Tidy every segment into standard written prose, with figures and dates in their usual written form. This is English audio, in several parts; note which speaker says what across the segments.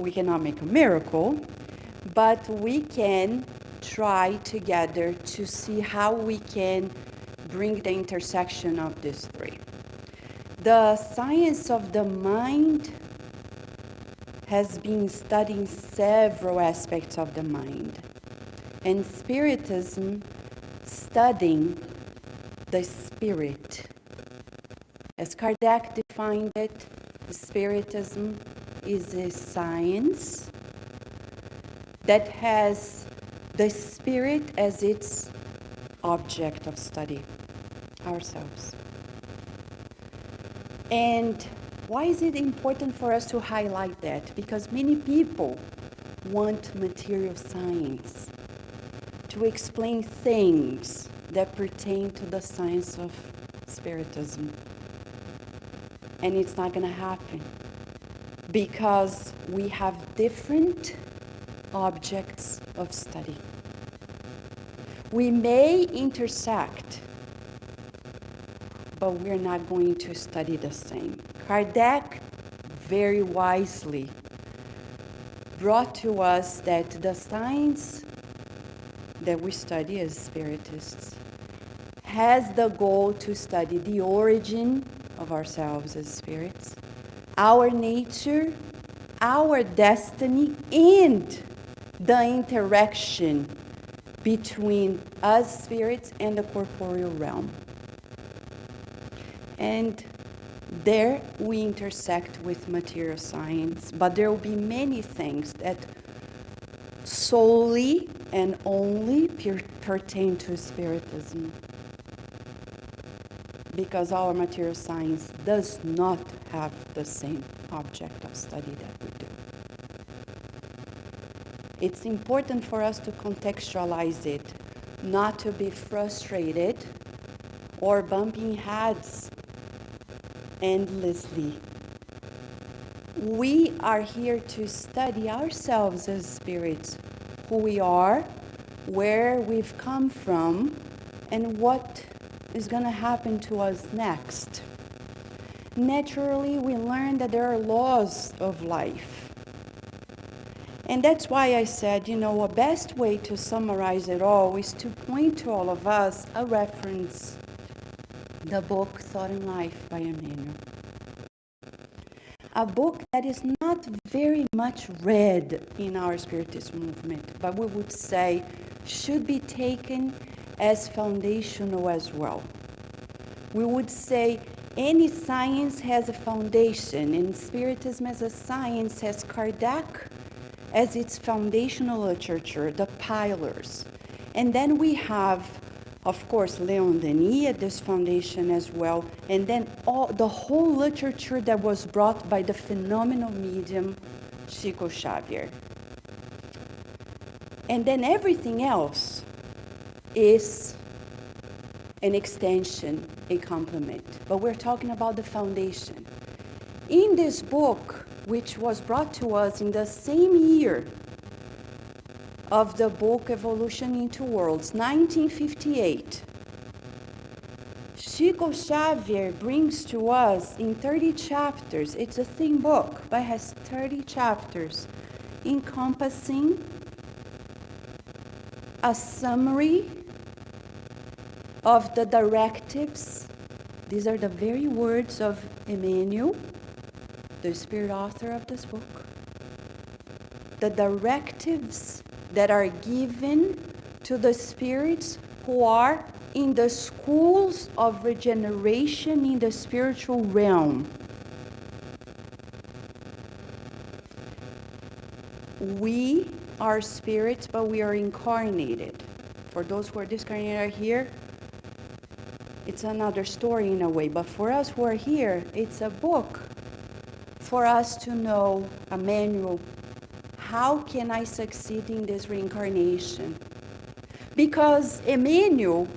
Speaker 1: we cannot make a miracle, but we can try together to see how we can bring the intersection of these three. The science of the mind has been studying several aspects of the mind, and Spiritism studying the spirit. As Kardec defined it, Spiritism is a science that has the spirit as its object of study, ourselves. And why is it important for us to highlight that? Because many people want material science to explain things that pertain to the science of Spiritism. And it's not going to happen because we have different objects of study. We may intersect, but we're not going to study the same. Kardec very wisely brought to us that the science that we study as Spiritists has the goal to study the origin of ourselves as spirits, our nature, our destiny, and the interaction between us spirits and the corporeal realm. And there we intersect with material science, but there will be many things that solely and only pertain to Spiritism, because our material science does not have the same object of study that we do. It's important for us to contextualize it, not to be frustrated or bumping heads endlessly. We are here to study ourselves as spirits, who we are, where we've come from, and what is going to happen to us next. Naturally, we learn that there are laws of life. And that's why I said, a best way to summarize it all is to point to all of us a reference, the book Thought and Life by Emmanuel. A book that is not very much read in our Spiritist movement, but we would say should be taken as foundational as well. We would say any science has a foundation, and Spiritism as a science has Kardec as its foundational literature, the pillars. And then we have, of course, Leon Denis at this foundation as well, and then the whole literature that was brought by the phenomenal medium Chico Xavier. And then everything else is an extension, a complement. But we're talking about the foundation. In this book, which was brought to us in the same year of the book Evolution into Worlds, 1958, Chico Xavier brings to us in 30 chapters, it's a thin book, but it has 30 chapters, encompassing a summary of the directives. These are the very words of Emmanuel, the spirit author of this book. The directives that are given to the spirits who are in the schools of regeneration in the spiritual realm. We are spirits, but we are incarnated. For those who are discarnated here, it's another story in a way. But for us who are here, it's a book for us to know, a manual. How can I succeed in this reincarnation? Because Emmanuel,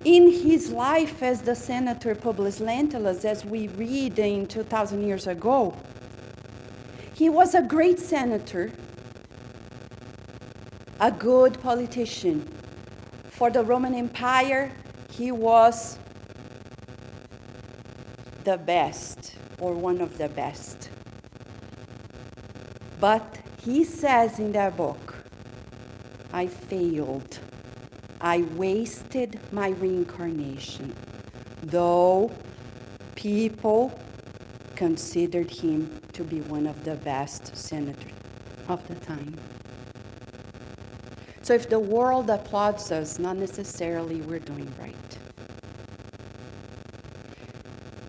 Speaker 1: in his life as the Senator Publius Lentulus, as we read in 2,000 years ago, he was a great senator, a good politician. For the Roman Empire, he was the best, or one of the best. But he says in that book, I failed. I wasted my reincarnation, though people considered him to be one of the best senators of the time. So if the world applauds us, not necessarily we're doing right.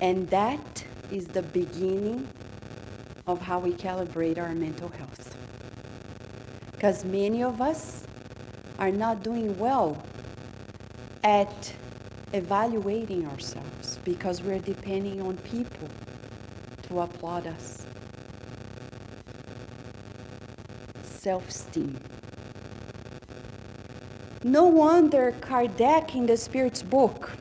Speaker 1: And that is the beginning of how we calibrate our mental health. Because many of us are not doing well at evaluating ourselves because we're depending on people to applaud us. Self-esteem. No wonder Kardec in the Spirit's book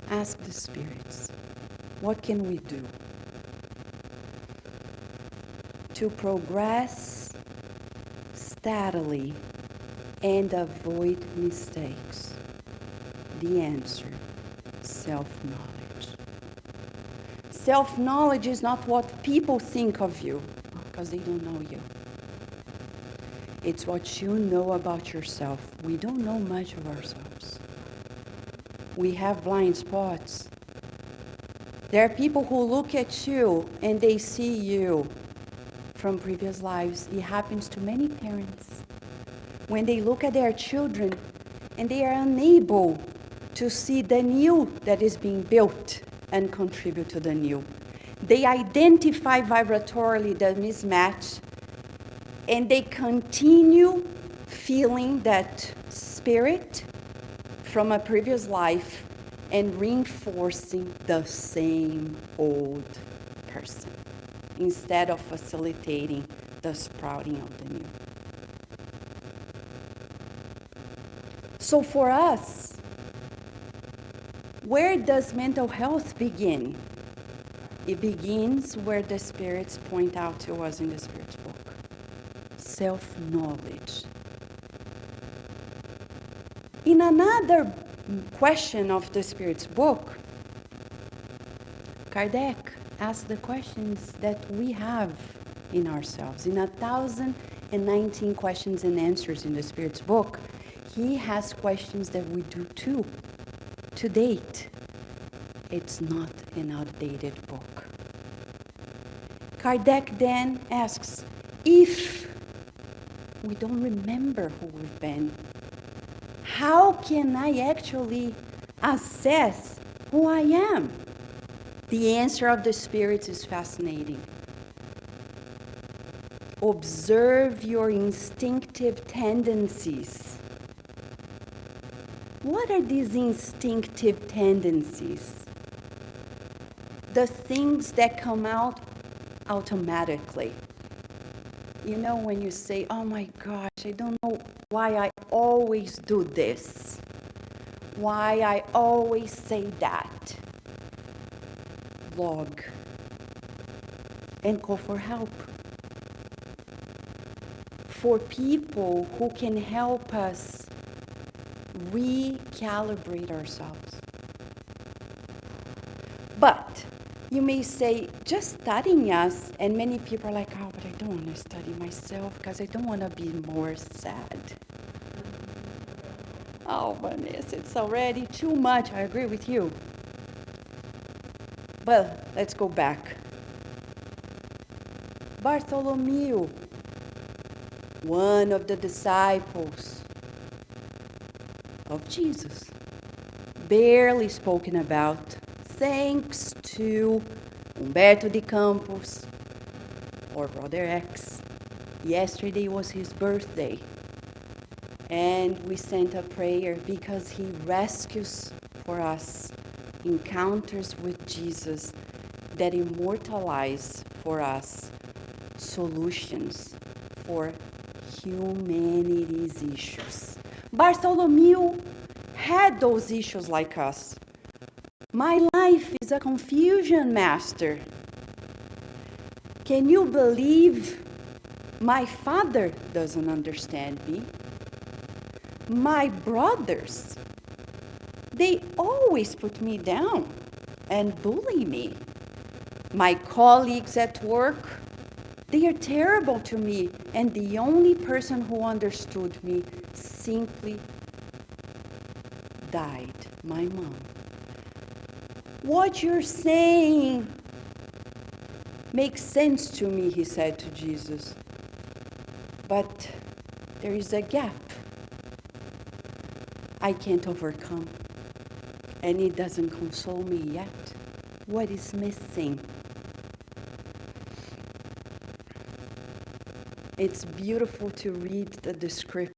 Speaker 1: asked the spirits, what can we do to progress steadily and avoid mistakes? The answer, self-knowledge. Self-knowledge is not what people think of you, because they don't know you. It's what you know about yourself. We don't know much of ourselves. We have blind spots. There are people who look at you and they see you from previous lives. It happens to many parents. When they look at their children and they are unable to see the new that is being built and contribute to the new. They identify vibratorily the mismatch and they continue feeling that spirit from a previous life and reinforcing the same old person instead of facilitating the sprouting of the new. So for us, where does mental health begin? It begins where the spirits point out to us in the Spirit's book. Self-knowledge. In another question of the Spirit's book, Kardec asked the questions that we have in ourselves. In 1,019 questions and answers in the Spirit's book, he has questions that we do too. To date, it's not an outdated book. Kardec then asks, if we don't remember who we've been, how can I actually assess who I am? The answer of the spirits is fascinating. Observe your instinctive tendencies. What are these instinctive tendencies? The things that come out automatically. You know, when you say, oh my gosh, I don't know why I always do this, why I always say that. Log and call for help. For people who can help us recalibrate ourselves. But you may say, just studying us, and many people are like, oh, but I don't want to study myself because I don't want to be more sad. Oh, Vanessa, it's already too much. I agree with you. Well, let's go back. Bartholomew, one of the disciples of Jesus, barely spoken about, thanks to Humberto de Campos, or Brother X. Yesterday was his birthday, and we sent a prayer because he rescues for us encounters with Jesus that immortalize for us solutions for humanity's issues. Bartholomew had those issues like us. My life is a confusion, Master. Can you believe my father doesn't understand me? My brothers, they always put me down and bully me. my colleagues at work, they are terrible to me. And the only person who understood me simply died, my mom. What you're saying makes sense to me, he said to Jesus. But there is a gap I can't overcome. And it doesn't console me yet. What is missing? It's beautiful to read the description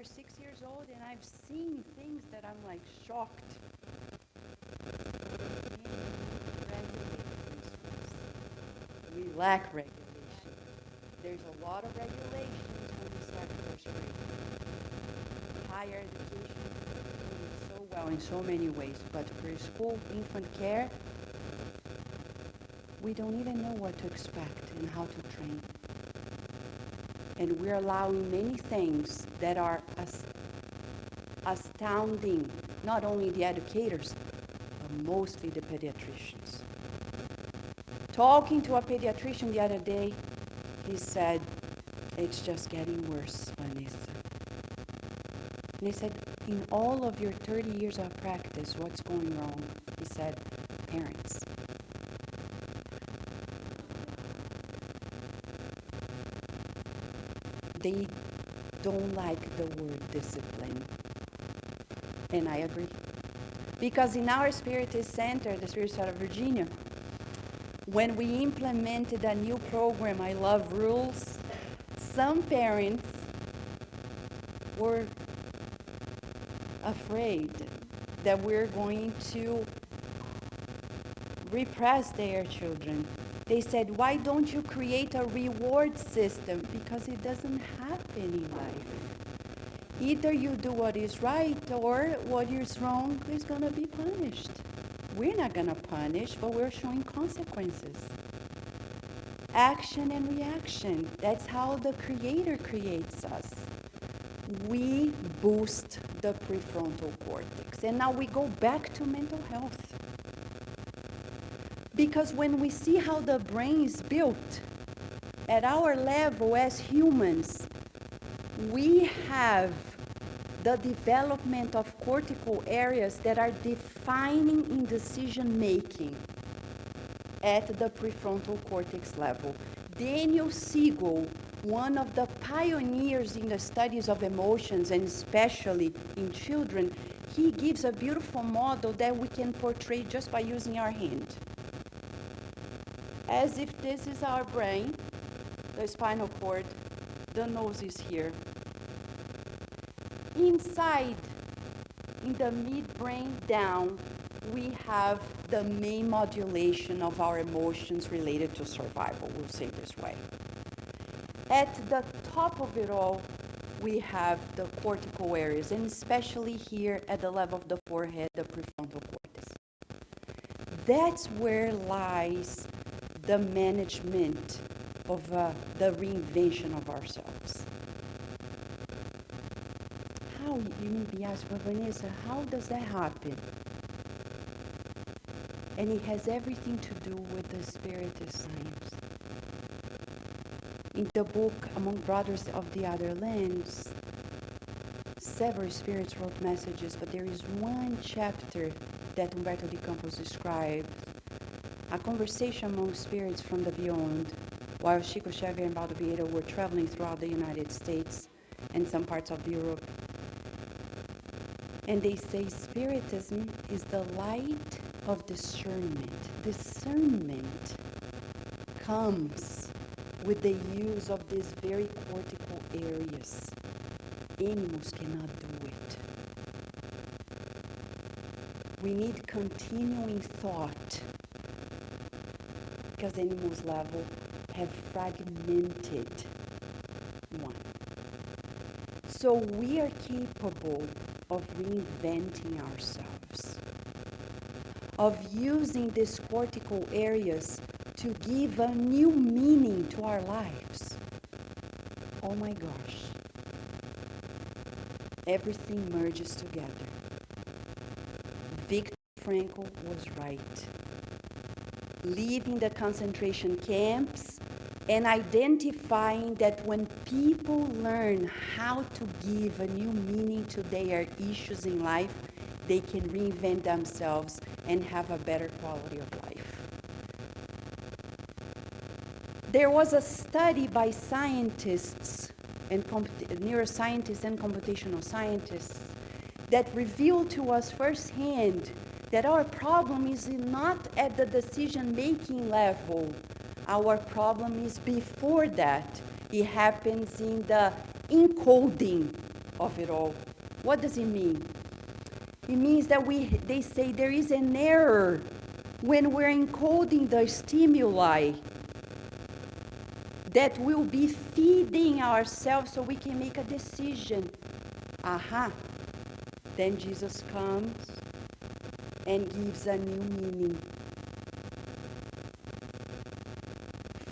Speaker 1: daughter is 6 years old, and I've seen things that I'm like shocked. We lack regulation. There's a lot of regulations when we start first grade. Higher education is doing so well in so many ways, but preschool, infant care, we don't even know what to expect and how to train. And we're allowing many things that are astounding, not only the educators, but mostly the pediatricians. Talking to a pediatrician the other day, he said, it's just getting worse, Vanessa. And I said, in all of your 30 years of practice, what's going wrong? He said, parents. They don't like the word discipline. And I agree. Because in our Spiritist Center, the Spiritist out of Virginia, when we implemented a new program, I Love Rules, some parents were afraid that we're going to repress their children. They said, why don't you create a reward system? Because it doesn't happen in life. Either you do what is right or what is wrong is going to be punished. We're not going to punish, but we're showing consequences. Action and reaction. That's how the Creator creates us. We boost the prefrontal cortex. And now we go back to mental health. Because when we see how the brain is built, at our level as humans, we have the development of cortical areas that are defining in decision making at the prefrontal cortex level. Daniel Siegel, one of the pioneers in the studies of emotions, and especially in children, he gives a beautiful model that we can portray just by using our hand. As if this is our brain, the spinal cord, the nose is here. Inside, in the midbrain down, we have the main modulation of our emotions related to survival, we'll say this way. At the top of it all, we have the cortical areas, and especially here at the level of the forehead, the prefrontal cortex. That's where lies the management of the reinvention of ourselves. How, you may be asking, but Vanessa, how does that happen? And it has everything to do with the Spiritist science. In the book, Among Brothers of the Other Lands, several spirits wrote messages, but there is one chapter that Humberto de Campos described, a conversation among spirits from the beyond, while Chico Xavier and Baldo Vieira were traveling throughout the United States and some parts of Europe. And they say Spiritism is the light of discernment. Discernment comes with the use of these very cortical areas. Animals cannot do it. We need continuing thought, because animals level have fragmented one. So we are capable of reinventing ourselves, of using these cortical areas to give a new meaning to our lives. Oh my gosh. Everything merges together. Viktor Frankl was right. Leaving the concentration camps and identifying that when people learn how to give a new meaning to their issues in life, they can reinvent themselves and have a better quality of life. There was a study by scientists and neuroscientists and computational scientists that revealed to us firsthand that our problem is not at the decision-making level. Our problem is before that. It happens in the encoding of it all. What does it mean? It means that they say there is an error when we're encoding the stimuli that will be feeding ourselves so we can make a decision. Then Jesus comes and gives a new meaning.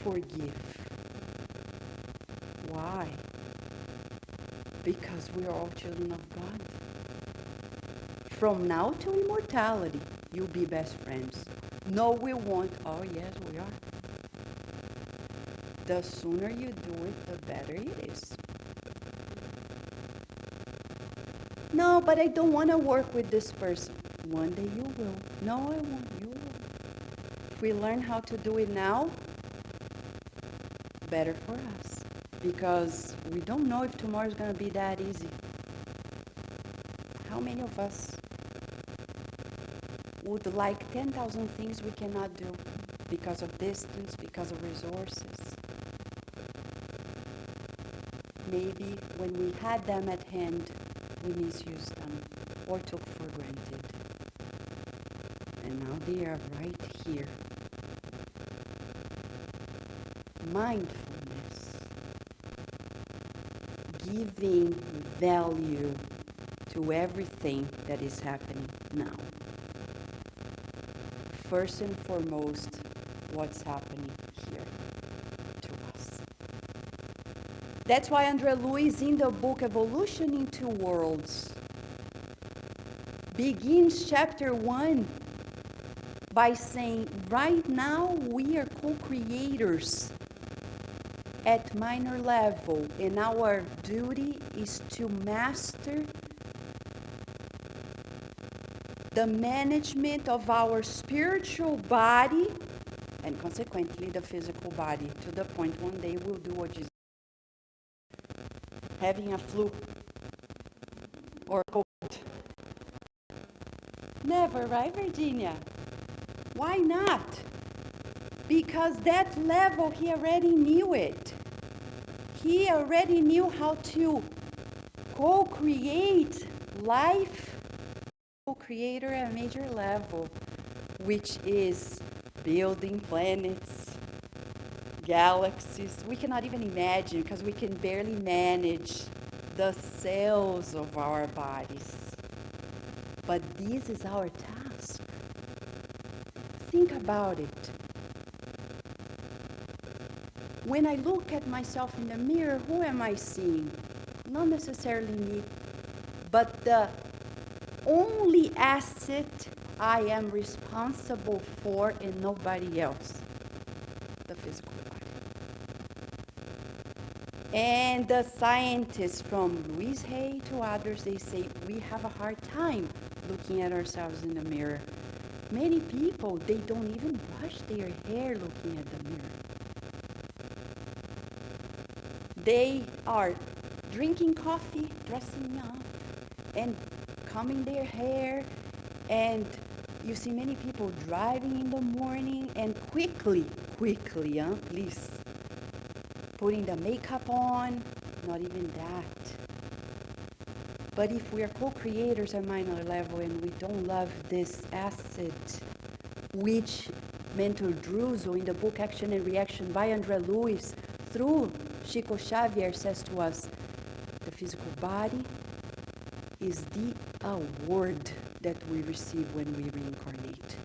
Speaker 1: Forgive. Why? Because we are all children of God. From now to immortality, you'll be best friends. No, we won't. Oh, yes, we are. The sooner you do it, the better it is. No, but I don't want to work with this person. One day you will. No, I won't. You will. If we learn how to do it now, better for us. Because we don't know if tomorrow is going to be that easy. How many of us would like 10,000 things we cannot do because of distance, because of resources? Maybe when we had them at hand, we misused them or took for granted. And now they are right here. Mindfulness. Giving value to everything that is happening now. First and foremost, what's happening here to us. That's why André Luiz, in the book Evolution in Two Worlds, begins chapter 1 by saying, right now we are co-creators at minor level, and our duty is to master the management of our spiritual body and consequently the physical body, to the point one day we'll do what Jesus having a flu or a cold. Never, right, Virginia? Why not? Because that level, he already knew it. He already knew how to co-create life, co-creator at a major level, which is building planets, galaxies. We cannot even imagine because we can barely manage the cells of our bodies. But this is our task. Think about it. When I look at myself in the mirror, who am I seeing? Not necessarily me, but the only asset I am responsible for and nobody else, the physical body. And the scientists, from Louise Hay to others, they say we have a hard time looking at ourselves in the mirror. Many people, they don't even brush their hair looking at the mirror. They are drinking coffee, dressing up, and combing their hair, and you see many people driving in the morning and quickly, please, putting the makeup on, not even that. But if we are co-creators at minor level and we don't love this asset, which Mentor Druso in the book Action and Reaction by André Luiz through Chico Xavier says to us, the physical body is the award that we receive when we reincarnate.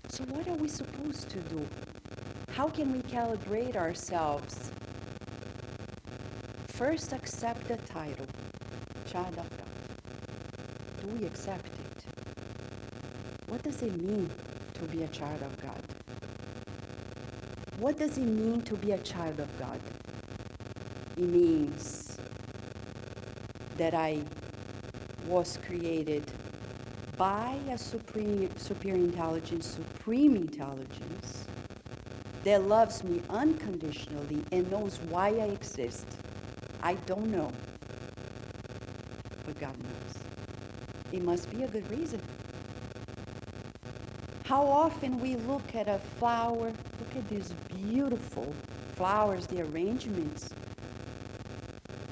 Speaker 1: So what are we supposed to do? How can we calibrate ourselves? First, accept the title, Child of God. Do we accept it? What does it mean to be a child of God? What does it mean to be a child of God? It means that I was created by a superior intelligence, supreme intelligence, that loves me unconditionally and knows why I exist. I don't know, but God knows. It must be a good reason. How often we look at a flower, look at this beautiful flowers, the arrangements.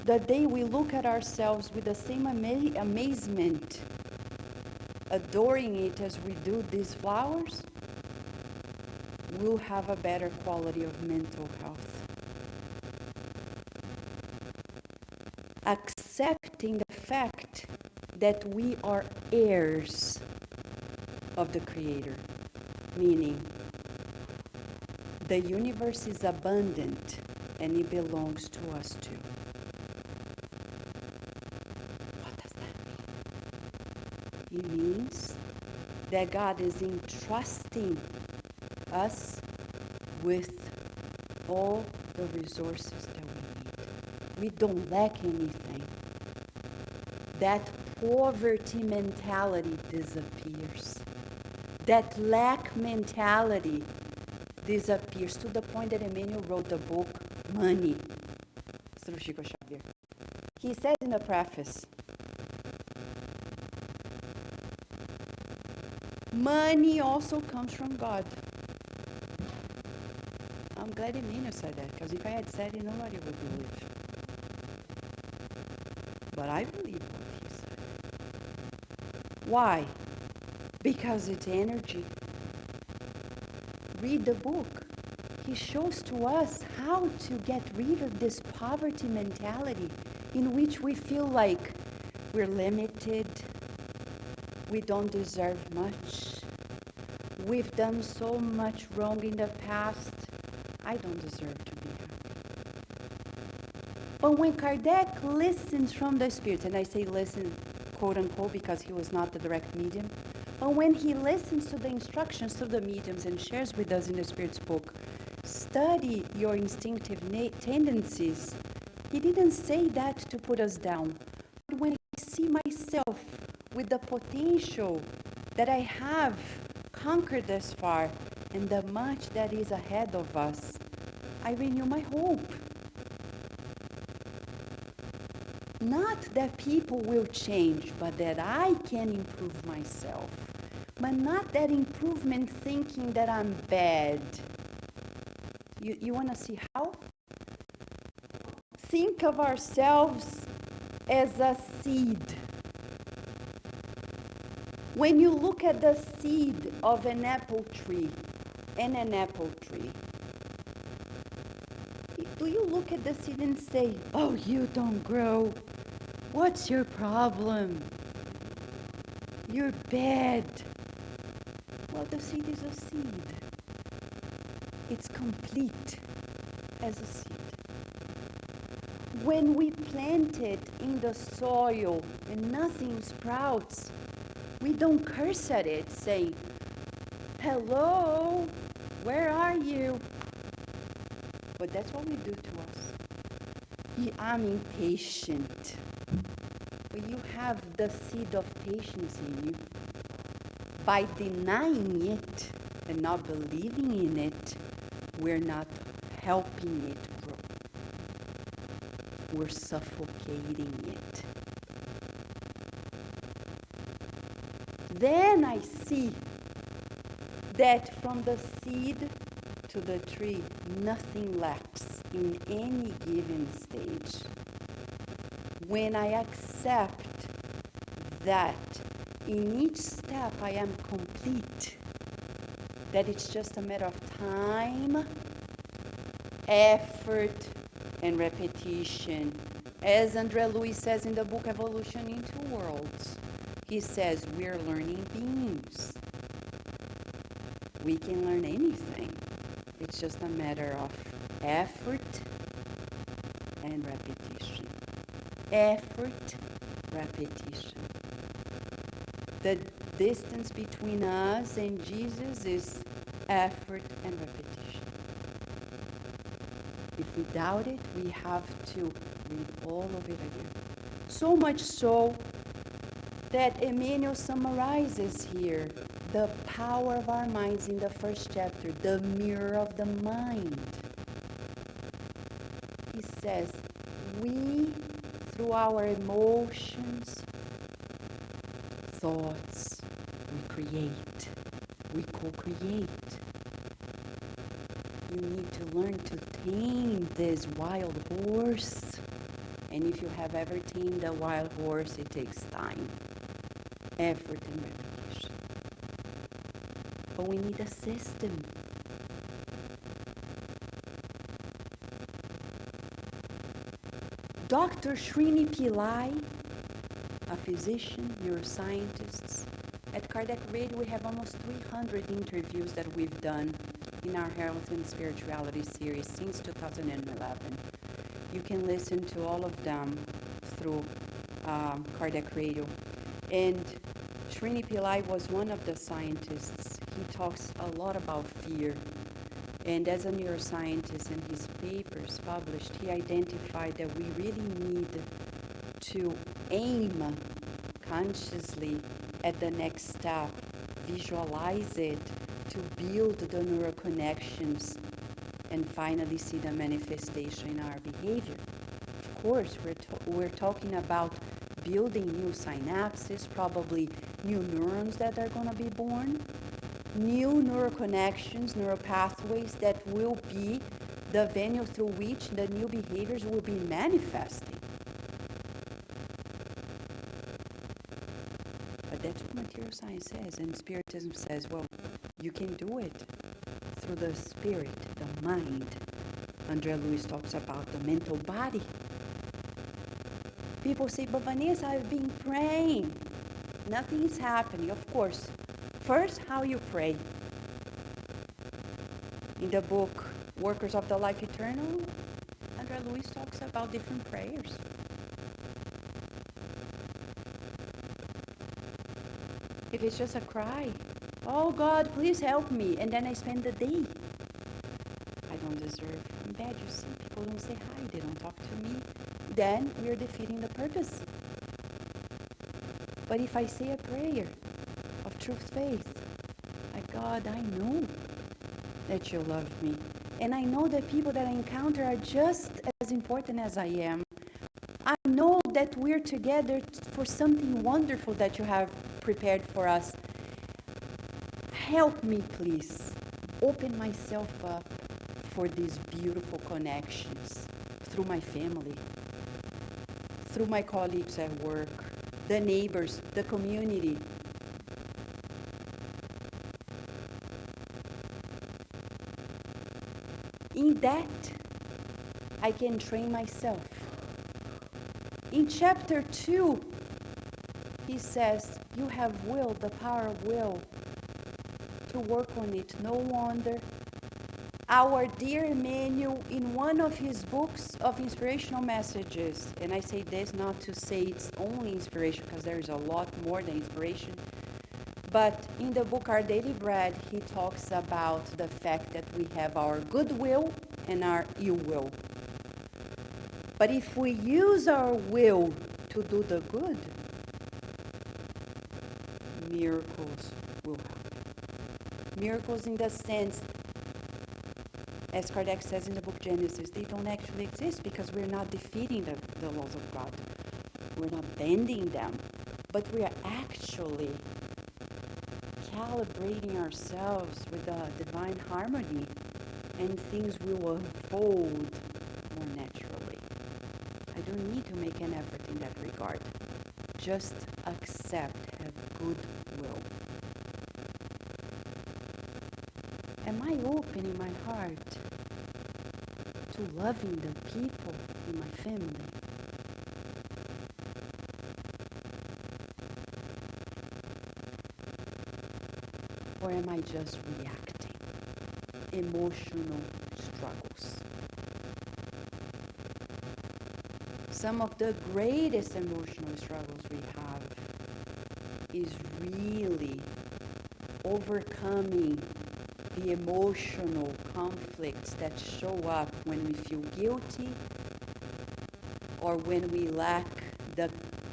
Speaker 1: The day we look at ourselves with the same amazement, adoring it as we do these flowers, we'll have a better quality of mental health. Accepting the fact that we are heirs of the Creator, meaning the universe is abundant and it belongs to us too. What does that mean? It means that God is entrusting us with all the resources that we need. We don't lack anything. That poverty mentality disappears. That lack mentality disappears to the point that Emmanuel wrote the book Money through Chico Xavier. He said in the preface, money also comes from God. I'm glad Emmanuel said that, because if I had said it, nobody would believe. But I believe what he said. Why? Because it's energy. Read the book. He shows to us how to get rid of this poverty mentality in which we feel like we're limited, we don't deserve much, we've done so much wrong in the past, I don't deserve to be happy. But when Kardec listens from the Spirit, and I say listen, quote unquote, because he was not the direct medium, but when he listens to the instructions of the mediums and shares with us in the Spirit's book, study your instinctive tendencies, he didn't say that to put us down. But when I see myself with the potential that I have conquered thus far and the much that is ahead of us, I renew my hope. Not that people will change, but that I can improve myself. But not that improvement thinking that I'm bad. You want to see how? Think of ourselves as a seed. When you look at the seed of an apple tree and an apple tree, do you look at the seed and say, oh, you don't grow? What's your problem? You're bad. Well, the seed is a seed. It's complete as a seed. When we plant it in the soil and nothing sprouts, we don't curse at it saying, hello, where are you? But that's what we do to us. I'm impatient. But you have the seed of patience in you. By denying it and not believing in it, we're not helping it grow. We're suffocating it. Then I see that from the seed to the tree, nothing lacks in any given stage. When I accept that in each step I am complete, that it's just a matter of time, effort, and repetition. As André Luiz says in the book Evolution in Two Worlds, he says we're learning beings. We can learn anything. It's just a matter of effort and repetition. Effort, repetition. The distance between us and Jesus is effort and repetition. If we doubt it, we have to read all of it again. So much so that Emmanuel summarizes here the power of our minds in the first chapter, the mirror of the mind. He says, we, through our emotions, thoughts, we create, we co-create. you need to learn to tame this wild horse. And if you have ever tamed a wild horse, it takes time, effort, and repetition. But we need a system. Dr. Srini Pillai, a physician, neuroscientist. At Kardec Radio, we have almost 300 interviews that we've done in our Health and Spirituality series since 2011. You can listen to all of them through Kardec Radio. And Srini Pillai was one of the scientists. He talks a lot about fear. And as a neuroscientist, in his papers published, he identified that we really need to aim consciously at the next step, visualize it, to build the neural connections, and finally see the manifestation in our behavior. Of course, we're talking about building new synapses, probably new neurons that are going to be born, new neural connections, neural pathways that will be the venue through which the new behaviors will be manifesting. But that's what material science says, and Spiritism says, well, you can do it through the spirit, the mind. Andrea Luiz talks about the mental body. People say, but Vanessa, I've been praying. Nothing is happening. Of course, first, how you pray. In the book, Workers of the Life Eternal, Andrea Luiz talks about different prayers. If it's just a cry, oh God, please help me, and then I spend the day. I don't deserve. I'm bad, you see. People don't say hi, they don't talk to me. Then we're defeating the purpose. But if I say a prayer of truth faith, like, God, I know that you love me. And I know that people that I encounter are just as important as I am. I know that we're together for something wonderful that you have prepared for us. Help me, please. Open myself up for these beautiful connections through my family, through my colleagues at work, the neighbors, the community. In that, I can train myself. In chapter 2, he says, you have will, the power of will, to work on it. No wonder our dear Emmanuel, in one of his books of inspirational messages, and I say this not to say it's only inspiration, because there is a lot more than inspiration, but in the book Our Daily Bread, he talks about the fact that we have our good will and our ill will. But if we use our will to do the good, miracles will happen. Miracles in the sense, as Kardec says in the book Genesis, they don't actually exist because we're not defeating the laws of God. We're not bending them, but we are actually calibrating ourselves with the divine harmony, and things will unfold more naturally. I don't need to make an effort in that regard. Just accept, have goodwill. Am I opening my heart to loving the people in my family? Or am I just reacting? Emotional struggles. Some of the greatest emotional struggles we have is really overcoming the emotional conflicts that show up when we feel guilty, or when we lack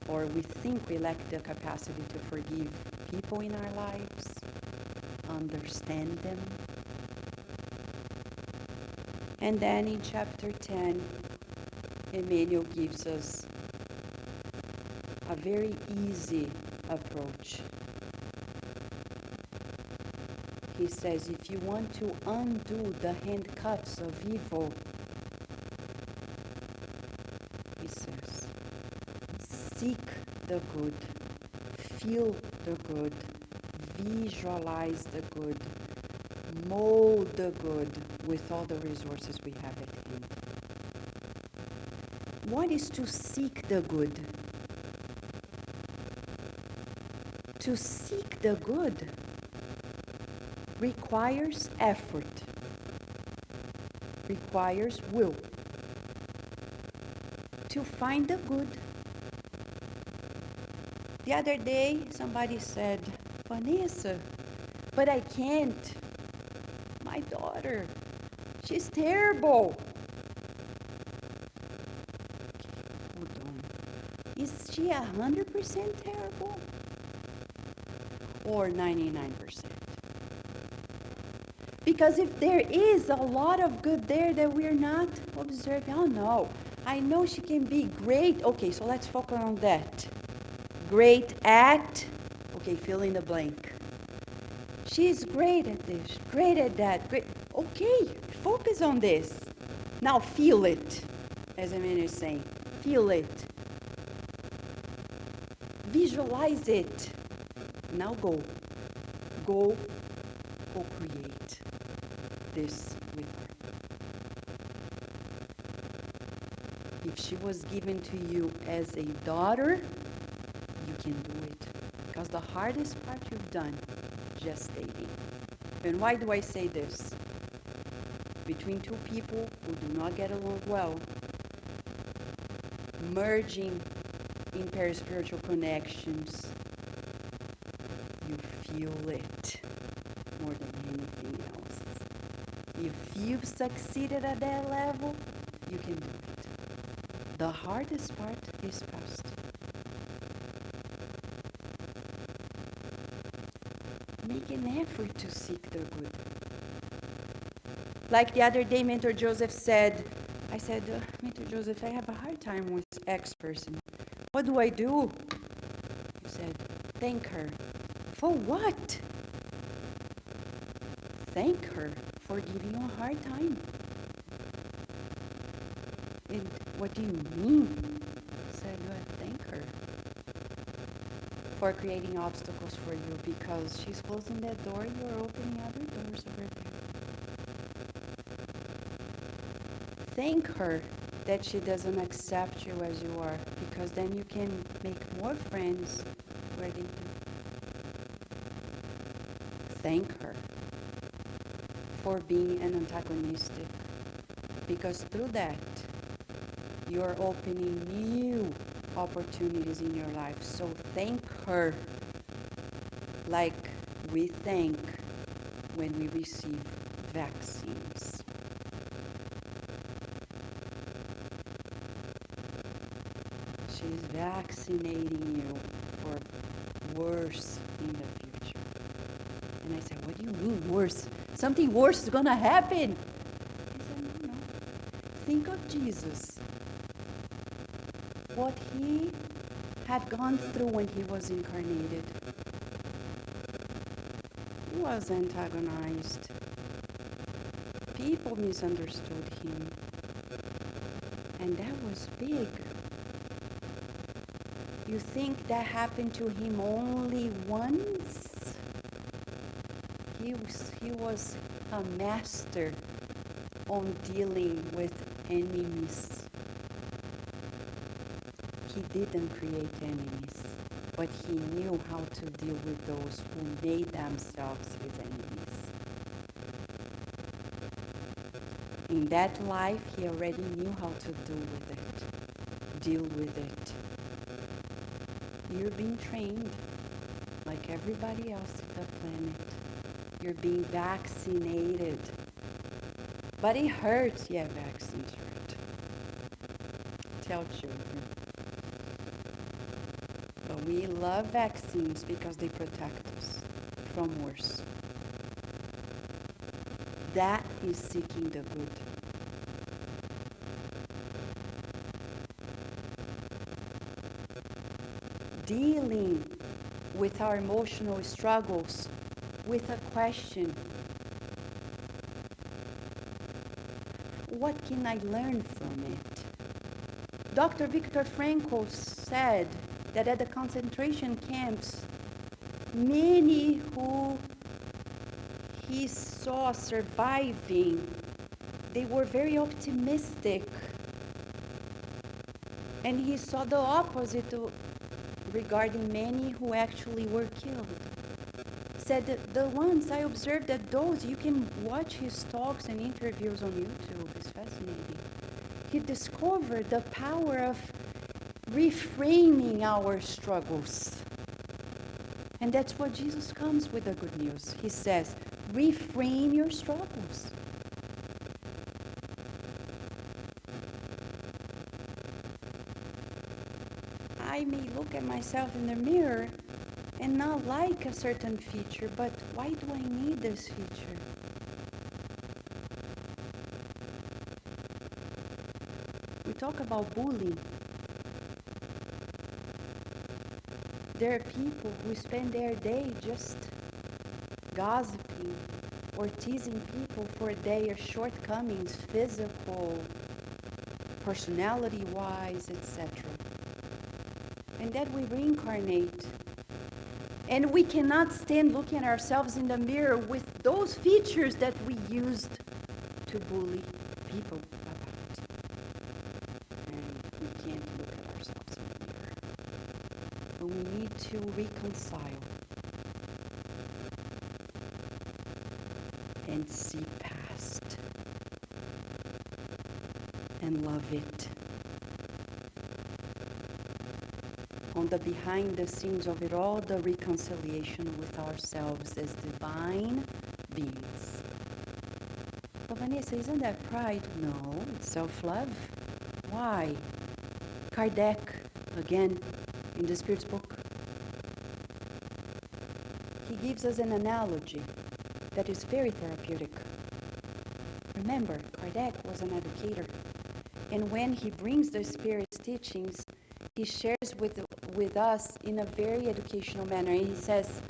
Speaker 1: or we think we lack the capacity to forgive people in our lives, understand them. And then in chapter 10, Emmanuel gives us a very easy approach. he says, if you want to undo the handcuffs of evil, he says, seek the good, feel the good, visualize the good, mold the good with all the resources we have at hand. What is to seek the good? To seek the good requires effort, requires will. To find the good. The other day, somebody said, Vanessa, but I can't. My daughter, she's terrible. Okay, hold on. Is she 100% terrible? Or 99%? Because if there is a lot of good there that we're not observing, oh no, I know she can be great. Okay, so let's focus on that. Great at, okay, fill in the blank. She's great at this, great at that, great. Okay, focus on this. Now feel it, as Amin is saying. Feel it. Visualize it. Now go. Go co-create this with her. If she was given to you as a daughter, you can do it. Because the hardest part you've done, gestating. And why do I say this? Between two people who do not get along well, merging in paraspiritual connections, you feel it more than anything else. If you've succeeded at that level, you can do it. The hardest part is past. Make an effort to seek the good. Like the other day, Mentor Joseph said, I said, Mentor Joseph, I have a hard time with X person. What do I do? He said, thank her. For what? Thank her for giving you a hard time. And what do you mean? I said, well, thank her for creating obstacles for you, because she's closing that door, you're opening other doors over there. Thank her that she doesn't accept you as you are, because then you can make more friends where they do. Thank her for being an antagonistic, because through that, you're opening new opportunities in your life. So thank her like we thank when we receive vaccines. She's vaccinating you for worse in the future. And I said, what do you mean worse? Something worse is going to happen. He said, no. Think of Jesus. What he had gone through when he was incarnated. He was antagonized. People misunderstood him. And that was big. You think that happened to him only once? He was a master on dealing with enemies. He didn't create enemies, but he knew how to deal with those who made themselves his enemies. In that life, he already knew how to deal with it. You're being trained like everybody else on the planet. You're being vaccinated. But it hurts. Yeah, vaccines hurt. Tell children. But we love vaccines because they protect us from worse. That is seeking the good. Dealing with our emotional struggles with a question. What can I learn from it? Dr. Viktor Frankl said that at the concentration camps, many who he saw surviving, they were very optimistic. And he saw the opposite regarding many who actually were killed. Said that the ones I observed, that those, you can watch his talks and interviews on YouTube, it's fascinating. He discovered the power of reframing our struggles. And that's what Jesus comes with the good news. He says, reframe your struggles. I may look at myself in the mirror and not like a certain feature, but why do I need this feature? We talk about bullying. There are people who spend their day just gossiping or teasing people for their shortcomings, physical, personality-wise, etc. And then we reincarnate. And we cannot stand looking at ourselves in the mirror with those features that we used to bully people about. And we can't look at ourselves in the mirror. But we need to reconcile and see past and love it. On the behind the scenes of it all, the reconciliation with ourselves as divine beings. But Vanessa, isn't that pride? No, it's self-love. Why? Kardec, again, in the Spirit's book, he gives us an analogy that is very therapeutic. Remember, Kardec was an educator. And when he brings the Spirit's teachings, he shares with us in a very educational manner. And he says,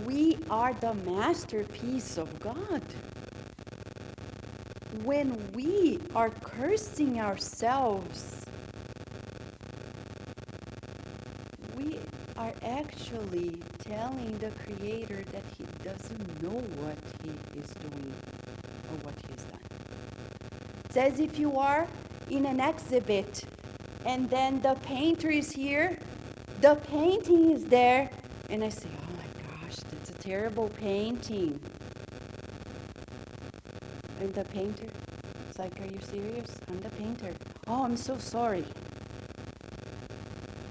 Speaker 1: we are the masterpiece of God. When we are cursing ourselves, we are actually telling the Creator that he doesn't know what he is doing or what he has done. It's as if you are in an exhibit and then the painter is here, the painting is there, and I say, oh my gosh, that's a terrible painting. And the painter, it's like, are you serious? I'm the painter. Oh, I'm so sorry.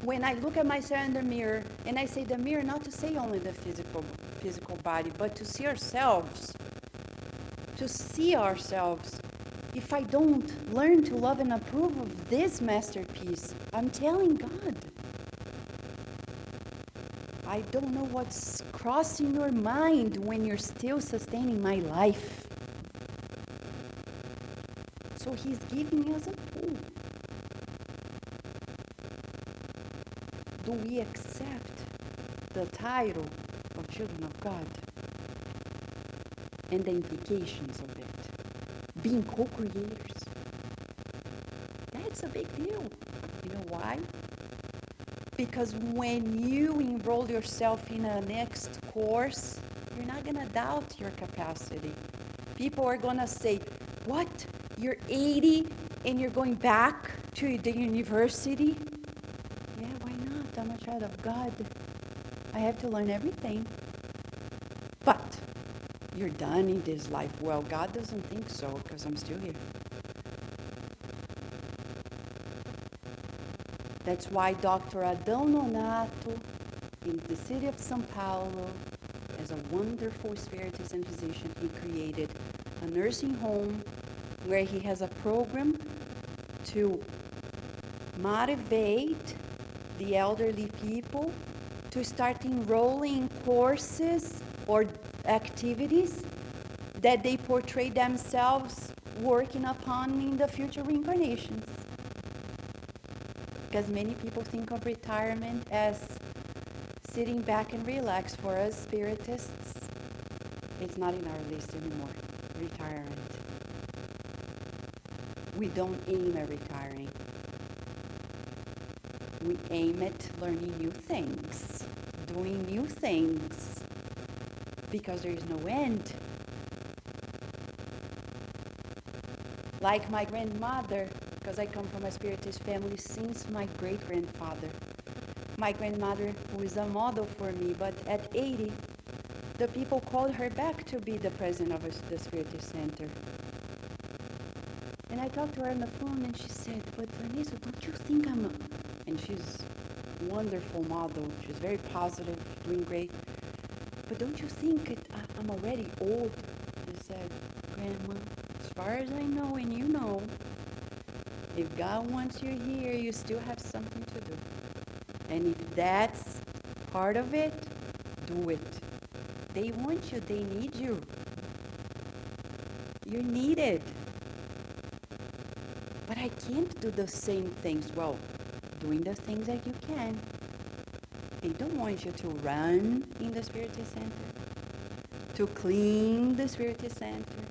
Speaker 1: When I look at myself in the mirror, and I say the mirror, not to say only the physical body, but to see ourselves. To see ourselves. If I don't learn to love and approve of this masterpiece, I'm telling God, I don't know what's crossing your mind when you're still sustaining my life. So he's giving us a tool. Do we accept the title of children of God and the implications of it? Being co-creators. That's a big deal. You know why? Because when you enroll yourself in a next course, you're not going to doubt your capacity. People are going to say, what? You're 80 and you're going back to the university? Yeah, why not? I'm a child of God. I have to learn everything. But you're done in this life. Well, God doesn't think so, because I'm still here. That's why Dr. Adão Nonato, in the city of São Paulo, as a wonderful spiritist and physician, he created a nursing home where he has a program to motivate the elderly people to start enrolling in courses or activities that they portray themselves working upon in the future reincarnations. Because many people think of retirement as sitting back and relax. For us spiritists, It's not in our list anymore. Retirement. We don't aim at retiring. We aim at learning new things, doing new things, because there is no end. Like my grandmother, because I come from a Spiritist family since my great-grandfather. My grandmother, who is a model for me, but at 80, the people called her back to be the president of the Spiritist Center. And I talked to her on the phone, and she said, "But Vanessa, don't you think I'm a..." And she's a wonderful model. She's very positive, doing great. "But don't you think I'm already old?" I said, "Grandma, as far as I know, and you know, if God wants you here, you still have something to do. And if that's part of it, do it. They want you. They need you. You're needed. But I can't do the same things." Well, doing the things that you can. They don't want you to run in the Spiritist Center, to clean the Spiritist Center.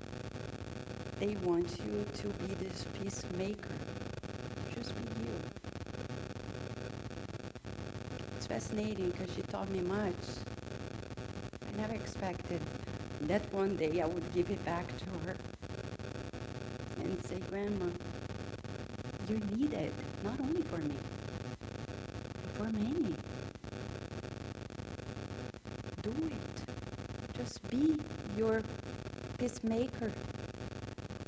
Speaker 1: They want you to be this peacemaker. Just be you. It's fascinating because she taught me much. I never expected that one day I would give it back to her and say, "Grandma, you're needed, not only for me, but for many. Do it. Just be your peacemaker.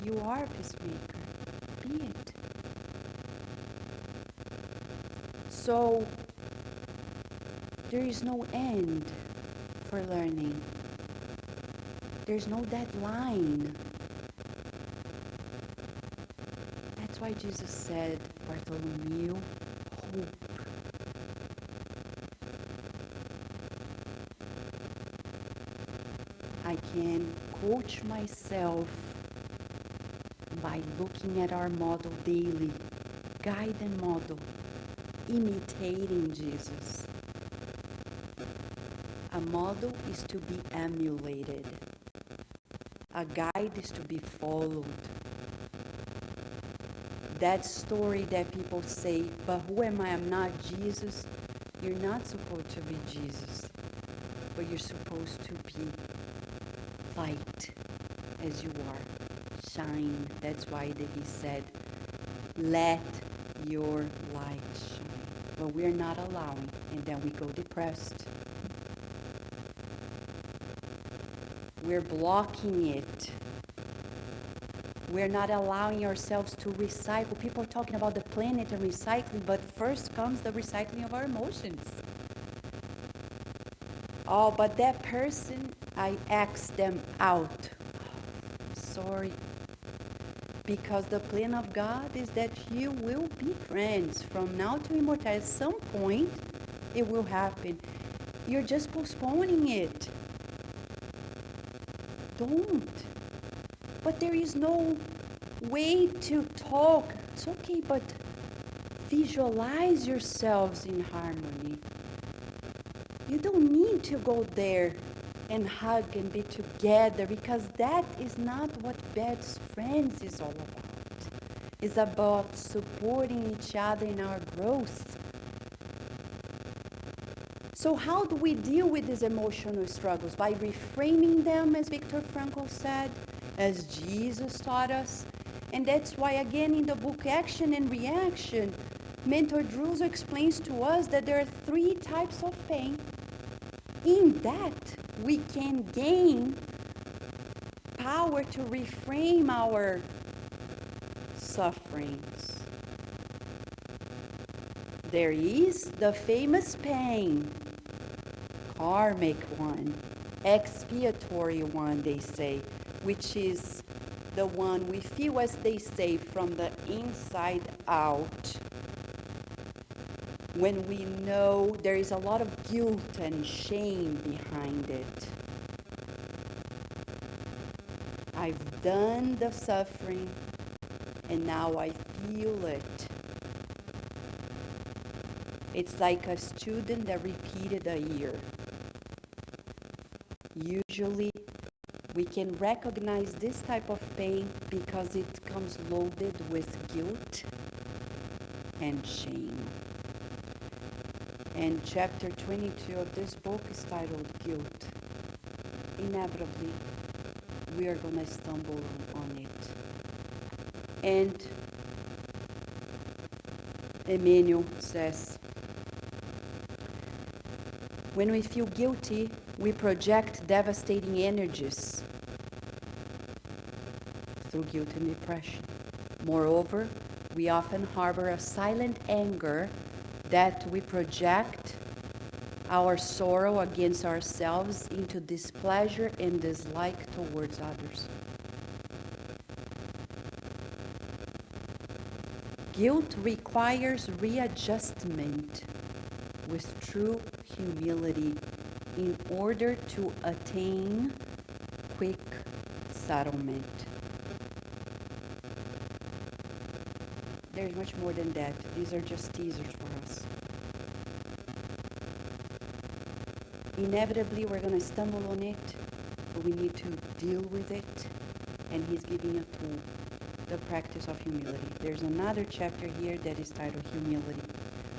Speaker 1: You are a peacemaker. Be it." So, there is no end for learning. There's no deadline. That's why Jesus said, "Bartholomew, hope." I can coach myself by looking at our model daily, guide and model, imitating Jesus. A model is to be emulated. A guide is to be followed. That story that people say, "But who am I? I'm not Jesus." You're not supposed to be Jesus, but you're supposed to be light as you are. Shine. That's why he said, "Let your light shine." But we're not allowing, and then we go depressed. We're blocking it. We're not allowing ourselves to recycle. People are talking about the planet and recycling, but first comes the recycling of our emotions. "Oh, but that person, I X them out." Sorry. Because the plan of God is that you will be friends from now to immortality. At some point, it will happen. You're just postponing it. Don't. But there is no way to talk. It's okay, but visualize yourselves in harmony. You don't need to go there and hug and be together, because that is not what best friends is all about. It's about supporting each other in our growth. So how do we deal with these emotional struggles? By reframing them, as Viktor Frankl said, as Jesus taught us. And that's why, again, in the book Action and Reaction, Mentor Druso explains to us that there are 3 types of pain. In that, we can gain power to reframe our sufferings. There is the famous pain, karmic one, expiatory one, they say, which is the one we feel, as they say, from the inside out. When we know there is a lot of guilt and shame behind it. I've done the suffering, and now I feel it. It's like a student that repeated a year. Usually, We can recognize this type of pain because it comes loaded with guilt and shame. And chapter 22 of this book is titled Guilt. Inevitably, we are going to stumble on it. And Emmanuel says, when we feel guilty, we project devastating energies through guilt and depression. Moreover, we often harbor a silent anger that we project our sorrow against ourselves into displeasure and dislike towards others. Guilt requires readjustment with true humility in order to attain quick settlement. There's much more than that. These are just teasers for us. Inevitably, we're going to stumble on it, but we need to deal with it, and he's giving a tool, the practice of humility. There's another chapter here that is titled Humility.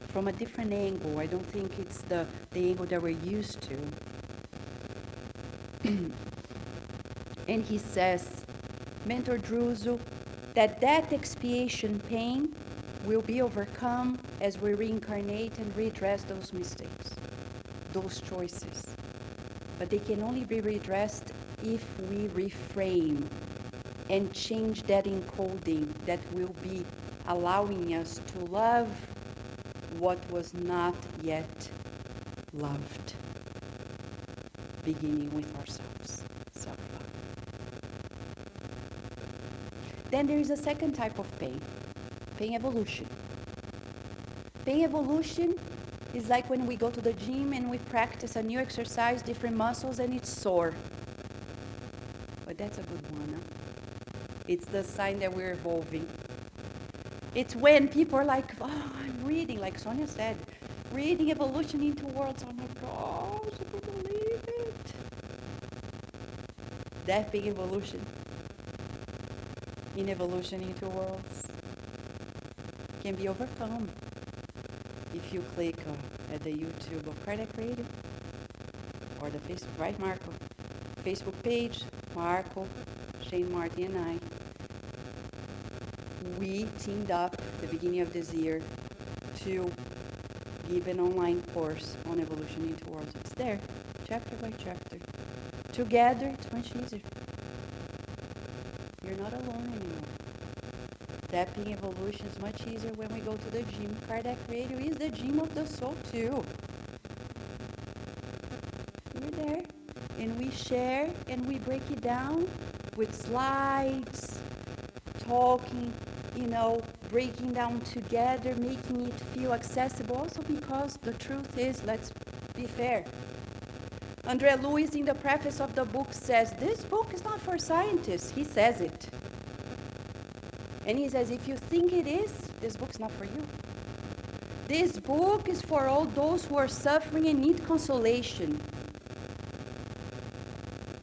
Speaker 1: From a different angle. I don't think it's the angle that we're used to. And he says, Mentor Druso, that expiation pain will be overcome as we reincarnate and redress those mistakes, those choices. But they can only be redressed if we reframe and change that encoding that will be allowing us to love what was not yet loved, beginning with ourselves, self-love. Then there is a second type of pain evolution. Pain evolution is like when we go to the gym and we practice a new exercise, different muscles, and it's sore. But that's a good one, huh? It's the sign that we're evolving. It's when people are like, oh, I'm reading, like Sonia said, reading Evolution into Worlds. Oh my gosh, I can't believe it. That big evolution in Evolution into Worlds can be overcome if you click at the YouTube of Cardiac Radio or the Facebook, right, Marco? Facebook page, Marco, Shane Martin, and I. We teamed up at the beginning of this year to give an online course on Evolution into Worlds. It's there, chapter by chapter. Together, it's much easier. You're not alone anymore. Tapping evolution is much easier when we go to the gym. Cardiac Radio is the gym of the soul too. We're there, and we share, and we break it down with slides, talking, breaking down together, making it feel accessible. Also because the truth is, let's be fair. André Luiz, in the preface of the book, says, this book is not for scientists. He says it. And he says, if you think it is, this book's not for you. This book is for all those who are suffering and need consolation.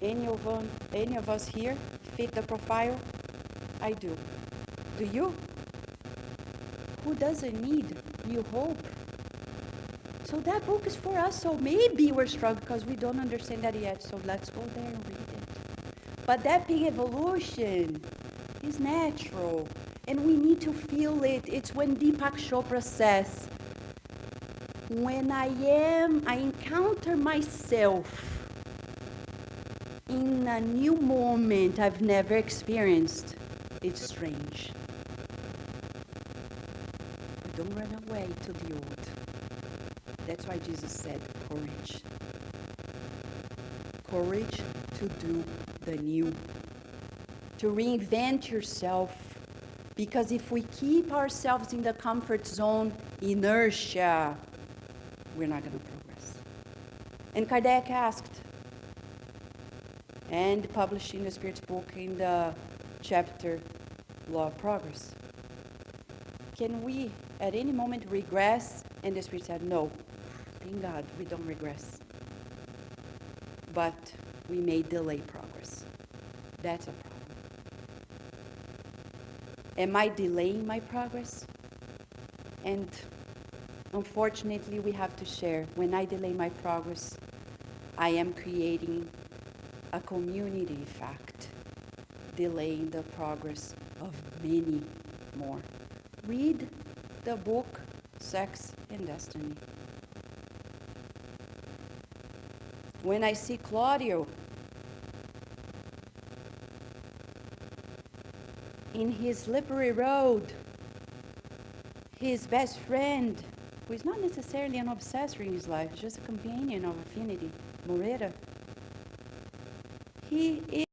Speaker 1: Any of us here fit the profile? I do. Do you? Who doesn't need new hope? So that book is for us. So maybe we're struggling because we don't understand that yet. So let's go there and read it. But that big evolution is natural. And we need to feel it. It's when Deepak Chopra says, when I encounter myself in a new moment I've never experienced, it's strange. But don't run away to the old. That's why Jesus said, courage. Courage to do the new. To reinvent yourself. Because if we keep ourselves in the comfort zone, inertia, we're not going to progress. And Kardec asked, and published in the Spirit's book in the chapter Law of Progress, can we at any moment regress? And the Spirit said, no, thank God we don't regress. But we may delay progress. That's a problem. Am I delaying my progress? And unfortunately, we have to share, when I delay my progress, I am creating a community effect, delaying the progress of many more. Read the book, Sex and Destiny. When I see Claudio in his slippery road, his best friend, who is not necessarily an obsessor in his life, just a companion of affinity, Moreta, he is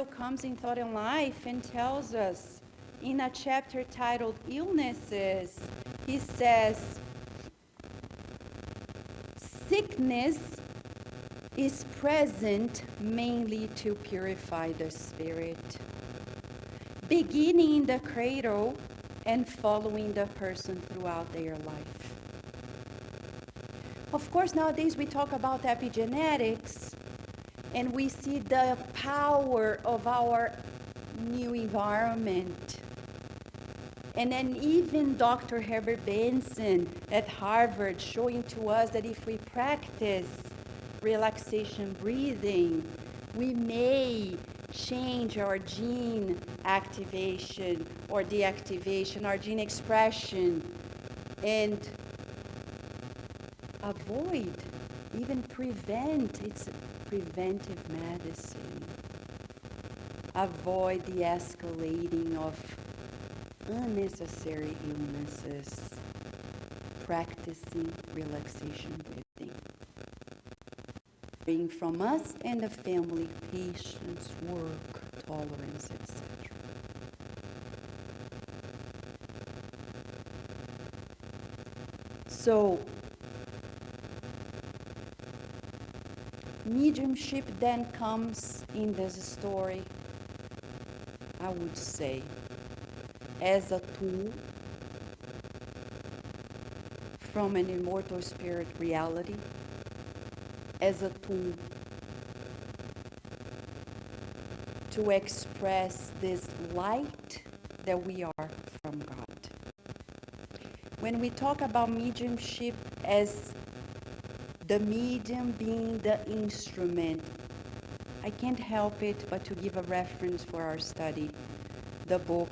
Speaker 1: comes in Thought and Life and tells us in a chapter titled Illnesses, he says, sickness is present mainly to purify the spirit, beginning in the cradle and following the person throughout their life. Of course, nowadays we talk about epigenetics, and we see the power of our new environment. And then even Dr. Herbert Benson at Harvard showing to us that if we practice relaxation breathing, we may change our gene activation or deactivation, our gene expression, and avoid, even prevent, it's preventive medicine. Avoid the escalating of unnecessary illnesses. Practicing relaxation breathing. Praying from us and the family, patience, work, tolerance, etc. So, mediumship then comes in this story, I would say, as a tool from an immortal spirit reality, as a tool to express this light that we are from God. When we talk about mediumship as the medium being the instrument, I can't help it but to give a reference for our study, the book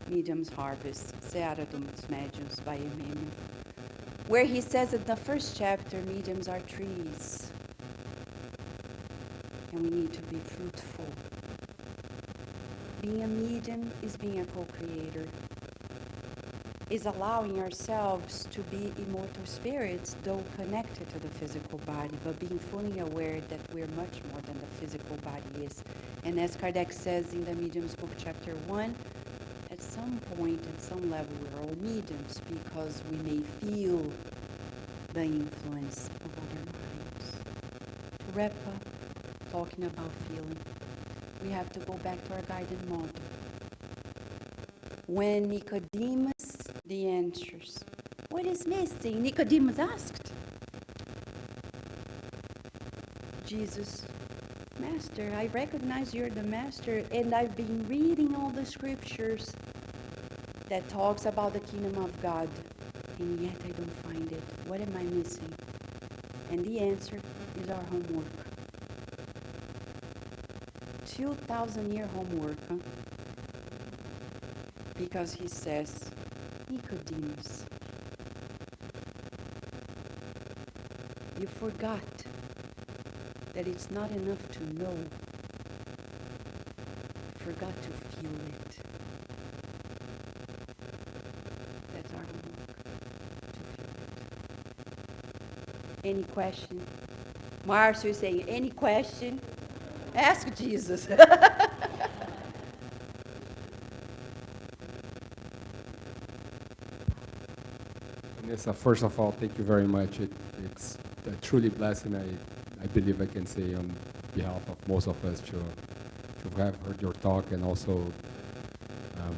Speaker 1: Medium's Harvest, Seara dos Médiuns by Emmanuel, where he says in the first chapter, mediums are trees, and we need to be fruitful. Being a medium is being a co-creator, is allowing ourselves to be immortal spirits, though connected to the physical body, but being fully aware that we're much more than the physical body is. And as Kardec says in the Medium's Book, Chapter 1, at some point, at some level, we're all mediums because we may feel the influence of other minds. To wrap up, talking about feeling, we have to go back to our guided model. When Nicodemus, the answers, what is missing? Nicodemus asked. Jesus, Master, I recognize you're the Master, and I've been reading all the scriptures that talks about the kingdom of God, and yet I don't find it. What am I missing? And the answer is our homework. 2,000-year homework, huh? Because he says, Nicodemus, you forgot that it's not enough to know. You forgot to feel it. That's our homework, to feel it. Any question? Marcia is saying, any question? Ask Jesus.
Speaker 2: Yes, first of all, thank you very much. It's truly blessing, I believe I can say on behalf of most of us to have heard your talk, and also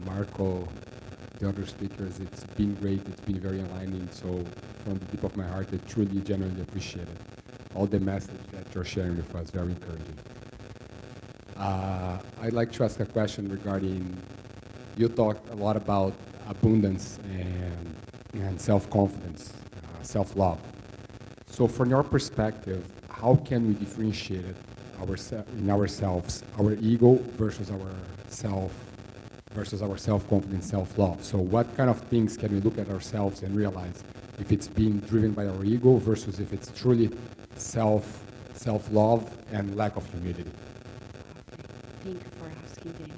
Speaker 2: Marco, the other speakers. It's been great. It's been very enlightening. So from the deep of my heart, I truly, genuinely appreciate it. All the message that you're sharing with us, very encouraging. I'd like to ask a question regarding, you talk a lot about abundance and self-confidence, self-love. So from your perspective, how can we differentiate it in ourselves, our ego versus our self-confidence, self-love? So what kind of things can we look at ourselves and realize if it's being driven by our ego versus if it's truly self-love and lack of humility?
Speaker 1: Thank you for asking, Daniel.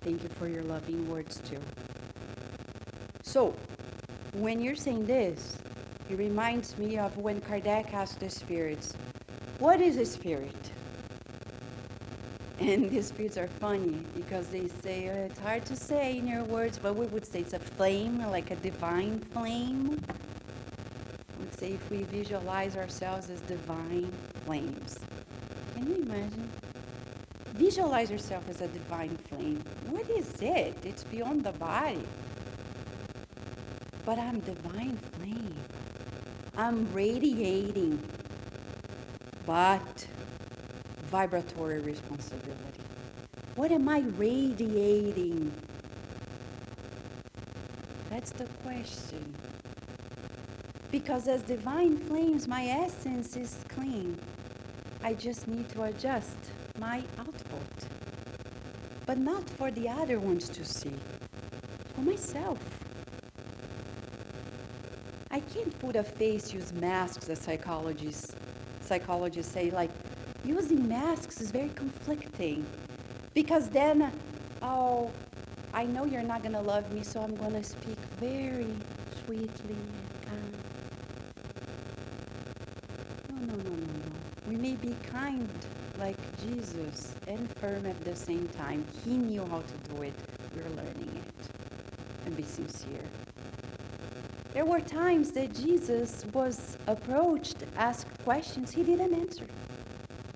Speaker 1: Thank you for your loving words, too. So, when you're saying this, it reminds me of when Kardec asked the spirits, what is a spirit? And the spirits are funny because they say, it's hard to say in your words, but we would say it's a flame, like a divine flame. I would say if we visualize ourselves as divine flames. Can you imagine? Visualize yourself as a divine flame. What is it? It's beyond the body. But I'm divine flame. I'm radiating, but vibratory responsibility. What am I radiating? That's the question. Because as divine flames, my essence is clean. I just need to adjust my output. But not for the other ones to see. For myself. I can't put a face, use masks, as psychologists say, like, using masks is very conflicting. Because then, oh, I know you're not going to love me, so I'm going to speak very sweetly. No. We may be kind like Jesus and firm at the same time. He knew how to do it. We're learning it. And be sincere. There were times that Jesus was approached, asked questions, he didn't answer.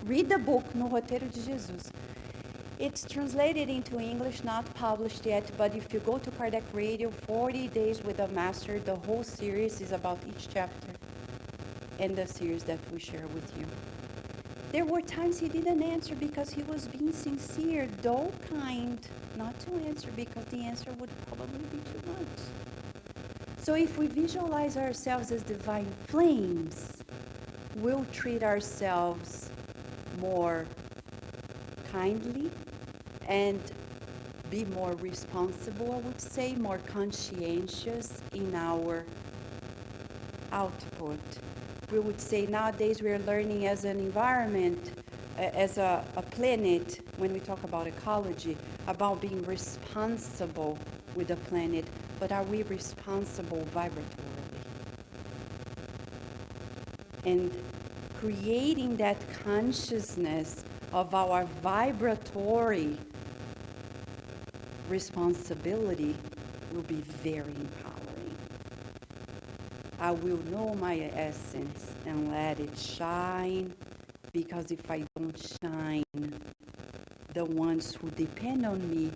Speaker 1: Read the book No Roteiro de Jesus. It's translated into English, not published yet, but if you go to Kardec Radio, 40 Days with the Master, the whole series is about each chapter and the series that we share with you. There were times he didn't answer because he was being sincere, though kind, not to answer because the answer would probably be too much. So if we visualize ourselves as divine flames, we'll treat ourselves more kindly and be more responsible, I would say, more conscientious in our output. We would say nowadays we are learning as an environment, as a planet, when we talk about ecology, about being responsible with the planet. But are we responsible vibratorily? And creating that consciousness of our vibratory responsibility will be very empowering. I will know my essence and let it shine, because if I don't shine, the ones who depend on me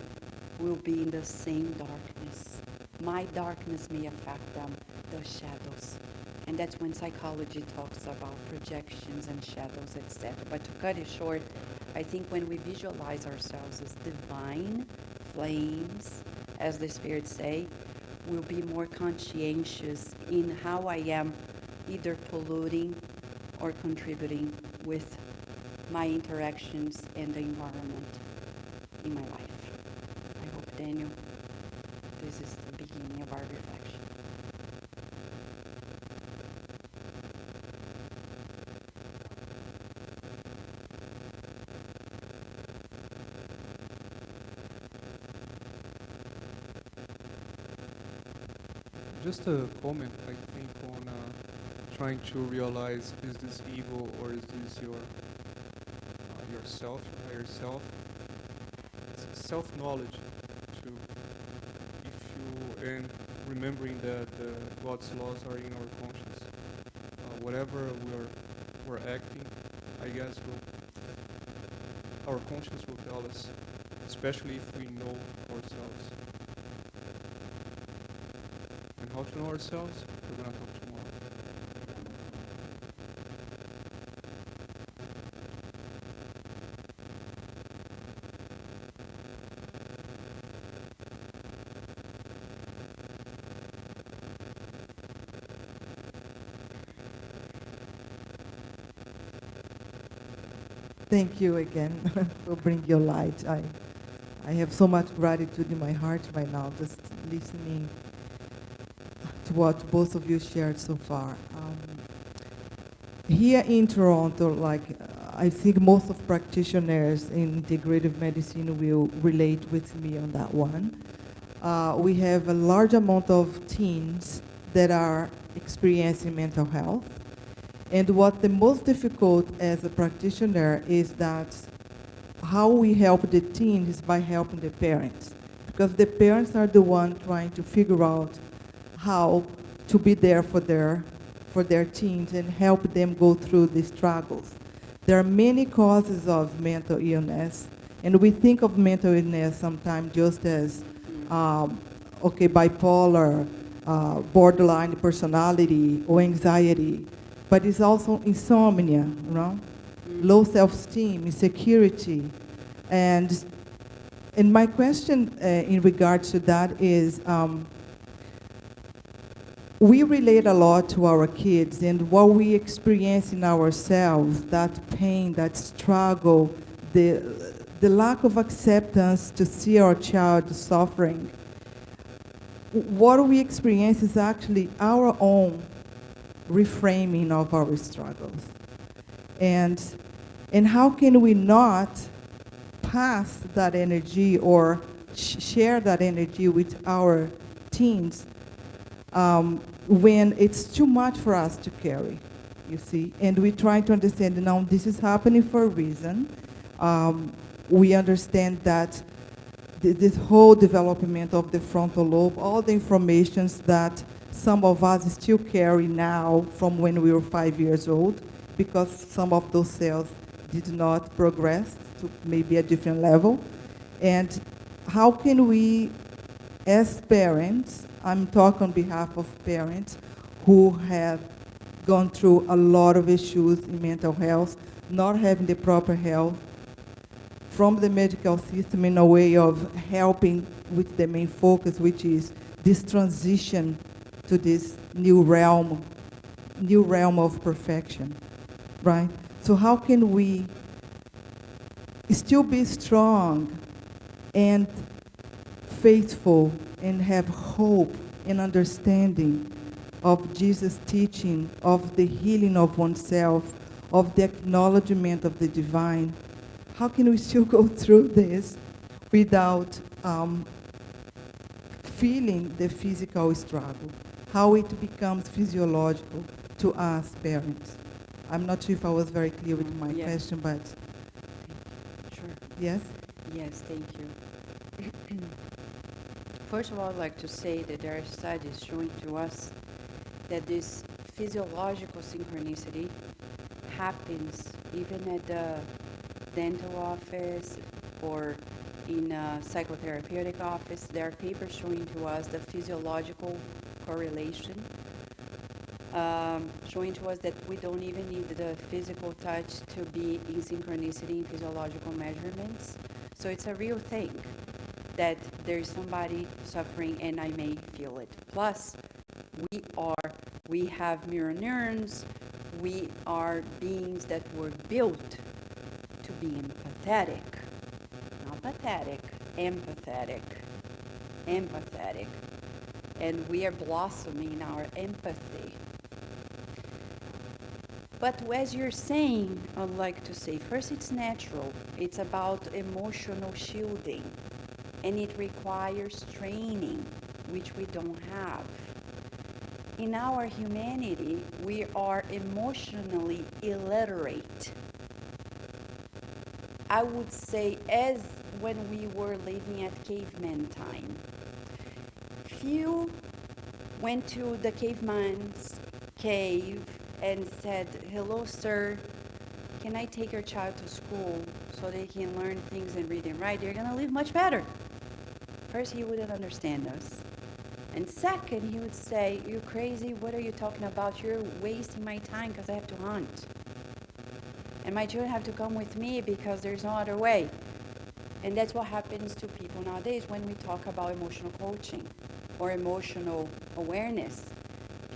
Speaker 1: will be in the same darkness. My darkness may affect them, the shadows. And that's when psychology talks about projections and shadows, etc. But to cut it short, I think when we visualize ourselves as divine flames, as the spirits say, we'll be more conscientious in how I am either polluting or contributing with my interactions and the environment in my life. I hope, Daniel, this is the beginning of our reflection.
Speaker 3: Just a comment, I think, on trying to realize, is this evil or is this yourself, your higher self? It's self-knowledge, too. And remembering that God's laws are in our conscience. Whatever we're acting, I guess our conscience will tell us, especially if we know ourselves. And how to know ourselves, we're going to talk tomorrow.
Speaker 4: Thank you again for bringing your light. I have so much gratitude in my heart right now, just listening to what both of you shared so far. Here in Toronto, I think most of practitioners in integrative medicine will relate with me on that one. We have a large amount of teens that are experiencing mental health. And what the most difficult as a practitioner is that how we help the teens is by helping the parents, because the parents are the one trying to figure out how to be there for their teens and help them go through the struggles. There are many causes of mental illness, and we think of mental illness sometimes just as, bipolar, borderline personality, or anxiety, but it's also insomnia, you know? Low self-esteem, insecurity. And my question in regards to that is, we relate a lot to our kids, and what we experience in ourselves, that pain, that struggle, the lack of acceptance to see our child suffering. What we experience is actually our own reframing of our struggles. And how can we not pass that energy or share that energy with our teens when it's too much for us to carry, you see? And we try to understand, now this is happening for a reason. We understand that this whole development of the frontal lobe, all the informations that some of us still carry now from when we were 5 years old, because some of those cells did not progress to maybe a different level. And how can we, as parents, I'm talking on behalf of parents who have gone through a lot of issues in mental health, not having the proper help from the medical system in a way of helping with the main focus, which is this transition to this new realm of perfection, right? So how can we still be strong and faithful and have hope and understanding of Jesus' teaching, of the healing of oneself, of the acknowledgement of the divine? How can we still go through this without feeling the physical struggle? How it becomes physiological to us parents? I'm not sure if I was very clear with my question, but...
Speaker 1: Sure.
Speaker 4: Yes?
Speaker 1: Yes, thank you. First of all, I'd like to say that there are studies showing to us that this physiological synchronicity happens even at the dental office or in a psychotherapeutic office. There are papers showing to us the physiological correlation, showing to us that we don't even need the physical touch to be in synchronicity in physiological measurements. So it's a real thing that there's somebody suffering and I may feel it. Plus, we have mirror neurons, we are beings that were built to be empathetic. Not pathetic, empathetic. And we are blossoming in our empathy. But as you're saying, I'd like to say, first it's natural. It's about emotional shielding. And it requires training, which we don't have. In our humanity, we are emotionally illiterate. I would say as when we were living at caveman time. Few went to the caveman's cave and said, "Hello, sir, can I take your child to school so they can learn things and read and write? They're going to live much better." First, he wouldn't understand us. And second, he would say, "You're crazy, what are you talking about? You're wasting my time because I have to hunt. And my children have to come with me because there's no other way." And that's what happens to people nowadays when we talk about emotional coaching or emotional awareness.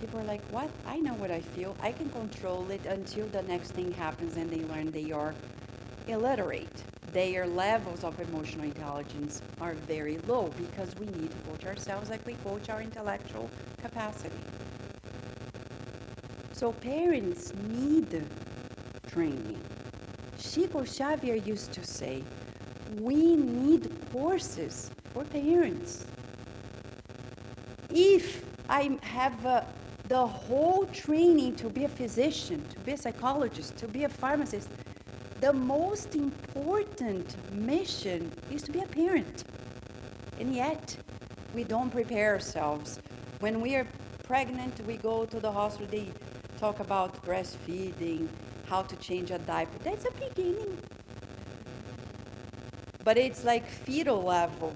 Speaker 1: People are like, "What? I know what I feel. I can control it," until the next thing happens and they learn they are illiterate. Their levels of emotional intelligence are very low because we need to coach ourselves like we coach our intellectual capacity. So parents need training. Chico Xavier used to say, we need courses for parents. If I have the whole training to be a physician, to be a psychologist, to be a pharmacist, the most important mission is to be a parent. And yet, we don't prepare ourselves. When we are pregnant, we go to the hospital, they talk about breastfeeding, how to change a diaper. That's a beginning. But it's like fetal level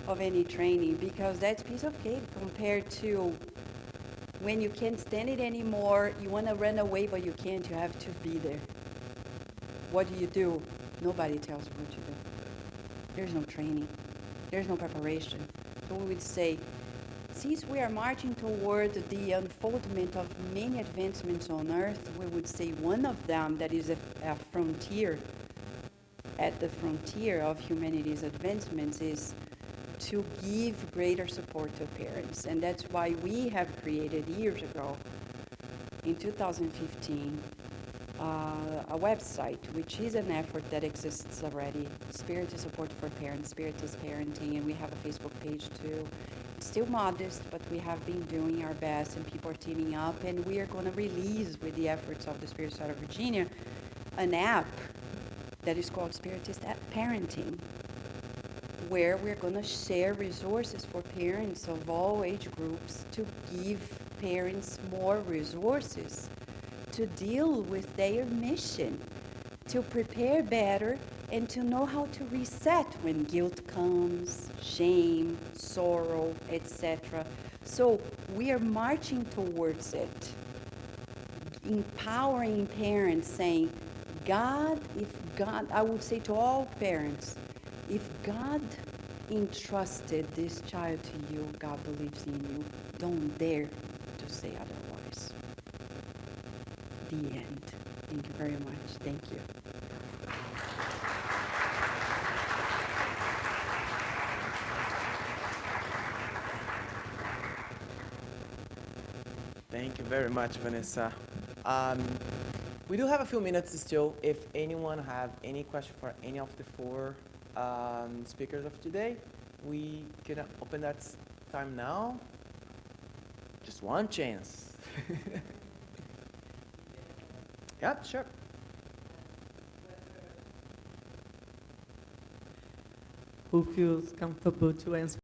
Speaker 1: of any training, because that's piece of cake compared to when you can't stand it anymore, you want to run away, but you can't, you have to be there. What do? Nobody tells you what to do. There's no training. There's no preparation. So we would say, since we are marching toward the unfoldment of many advancements on Earth, we would say one of them that is a frontier, at the frontier of humanity's advancements, is to give greater support to parents. And that's why we have created years ago, in 2015, a website, which is an effort that exists already, Spiritist Support for Parents, Spiritist Parenting, and we have a Facebook page too. It's still modest, but we have been doing our best, and people are teaming up, and we are going to release, with the efforts of the Spiritist out of Virginia, an app that is called Spiritist Parenting, where we're going to share resources for parents of all age groups to give parents more resources to deal with their mission, to prepare better, and to know how to reset when guilt comes, shame, sorrow, etc. So we are marching towards it, empowering parents, saying, I would say to all parents, if God entrusted this child to you, God believes in you. Don't dare to say otherwise. The end. Thank you very much. Thank you.
Speaker 5: Thank you very much, Vanessa. We do have a few minutes still. If anyone have any question for any of the four speakers of today, we can open that time now. Just one chance. Yeah, sure.
Speaker 6: Who feels comfortable to answer?